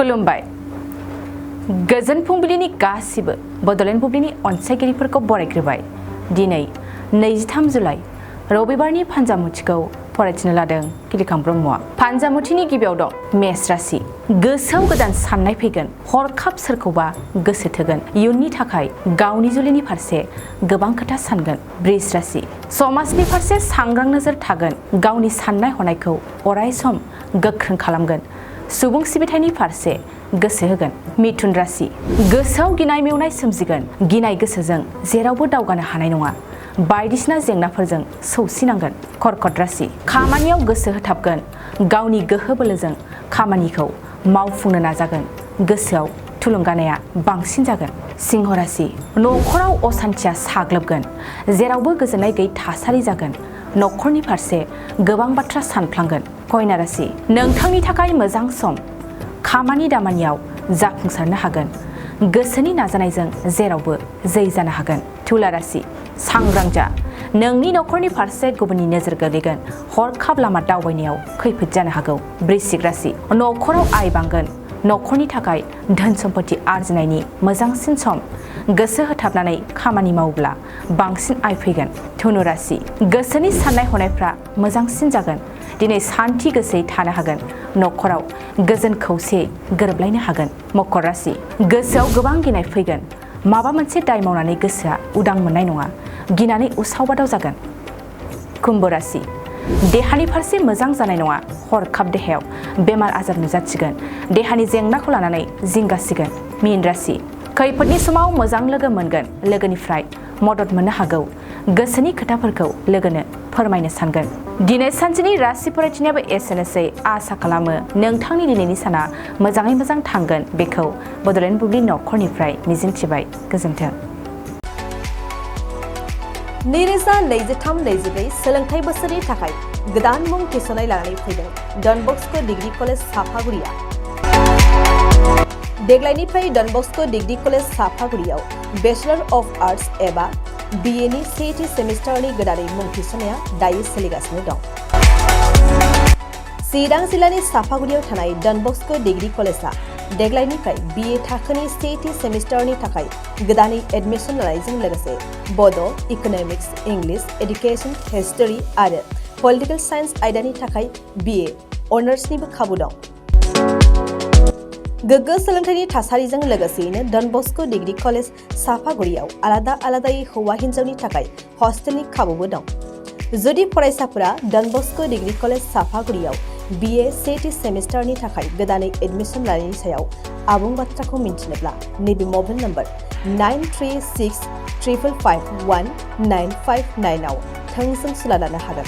खुलुमबाय गोजोन फुंबिलिनि गासिबो बड'लेण्ड बुब्लिनि अनसायगिरिफोरखौ बरायग्रोबाय। दिनै 23 जुलाइ रबिबारनि फान्जामुथिखौ फरायथिनो लादों किलिखां ब्रह्मआ। फान्जामुथिनि गिबियाव दं मेष राशि। गोसोआव गोदान साननाय फैगोन, हरखाब सोरखौबा गोसो थोगोन। इयुननि थाखाय गावनि जुलिनि फारसे गोबां खोथा सानगोन। वृष राशि। समाजनि फारसे सांग्रां नोजोर थागोन, गावनि साननाय हनायखौ अराय सम गोख्रों खालामगोन। सुबुं सिबिथायनि फारसे गोसो होगोन। मिथुन राशि। गोसोआव गिनाय मेवनाय सोमजिगोन, गिनाय गोसोजों जेरावबो दावगानो हानाय नङा, बायदिसिना जेंनाफोरजों सौसिनांगोन। कर्कट राशि। खामानियाव गोसो होथाबगोन, गावनि गोहो बोलोजों खामानिखौ मावफुंनो नाजागोन, गोसोआव थुलुंगानाया बांसिन जागोन। सिंह राशि। न'खराव असान्थिया साग्लोबगोन, जेरावबो गोजोननाय गैयै थासारि जागोन, न'खरनि फारसे गोबां बाथ्रा सानफ्लांगोन। कन्या राशि। नोंथांनि थाखाय मोजां सम, खामानि दामानियाव जाफुंसारनो हागोन, गोसोनि नाजानायजों जेरावबो जै जानो हागोन। तुला राशि। सांग्रां जा, नोंनि न'खरनि फारसे गुबुननि नोजोर गोलैगोन, हरखाब लामा दावबायनायाव खैफोद जानो हागौ। वृश्चिक राशि। न'खराव आय बांगोन, न'खरनि थाखाय धोन सम्पति आरजिनायनि मोजांसिन सम, गोसो होथाबनानै खामानि मावोब्ला बांसिन आय फैगोन। धनु राशि। गोसोनि साननाय हनायफ्रा मोजांसिन जागोन, दिनै सान्थि गोसोयै थानो हागोन, न'खराव गोजोन खौसेयै गोरोबलायनो हागोन। मकर राशि। गोसोआव गोबां गिनाय फैगोन, माबा मोनसे दाय मावनानै गोसोआ उदां मोननाय नङा, गिनानै उसाव बादाव जागोन। कुम्भ राशि। देहानि फारसे मोजां जानाय नङा, हरखाब देहायाव बेमार आजार नुजाथिगोन, देहानि जेंनाखौ लानानै जिंगासिगोन। मीन राशि। खैफोदनि समाव मोजां लोगो मोनगोन, लोगोनिफ्राय मदद मोननो हागौ, गोसोनि खोथाफोरखौ लोगोनो फोरमायनो सानगोन। दिनै सानसेनि राशि फरायथिनायाबो एसेनोसै। आसा खालामो नोंथांनि दिनैनि साना मोजाङै मोजां थांगोन, बेखौ बड'लेण्ड बुब्लि न'खरनिफ्राय मिजिंथिबाय। गोजोन्थों। 2023-24 सोलोंथाइ बोसोरनि थाखाय गोदान मुं थिसननाय लानानै फैदों डन बस्क' डिग्री कलेज साफागुरिया। देग्लायनिफ्राय डन बस्क' डिग्री कलेज साफागुरियाव बेचलर अफ आर्ट्स एबा BA नि सेथि सेमिस्टारनि गोदानै मुं थिसननाया दायो सोलिगासिनो दं। चिरां जिल्लानि साफागुरियाव थानाय डन बस्क' डिग्री कलेजआ देग्लायनिफ्राय BA थाखोनि सेथि सेमिस्टारनि थाखाय गोदानै एडमिसन लानायजों लोगोसे बड', इक'नमिक्स, इंलिश, एडुकेशन, हिस्टरी आरो पलिटिकल साइन्स आयदानि थाखाय BA अनार्सनिबो खाबु दं। गोग्गो सोलोंथाइनि थासारिजों लोगोसेयैनो डन बस्क' डिग्री कलेज साफागुरियाव आलादा आलादायै हौवा हिन्जावनि थाखाय हस्टेलनि खाबुबो दं। जुदि फरायसाफोरा डन बस्क' डिग्री कलेज साफागुरियाव BA सेथि सेमिस्टारनि थाखाय गोदानै एडमिसन लानायनि सायाव आबुं बाथ्राखौ मिन्थिनोब्ला नैबे मबाइल नम्बर 9365519959 आव थोंजों सुला लानो हागोन।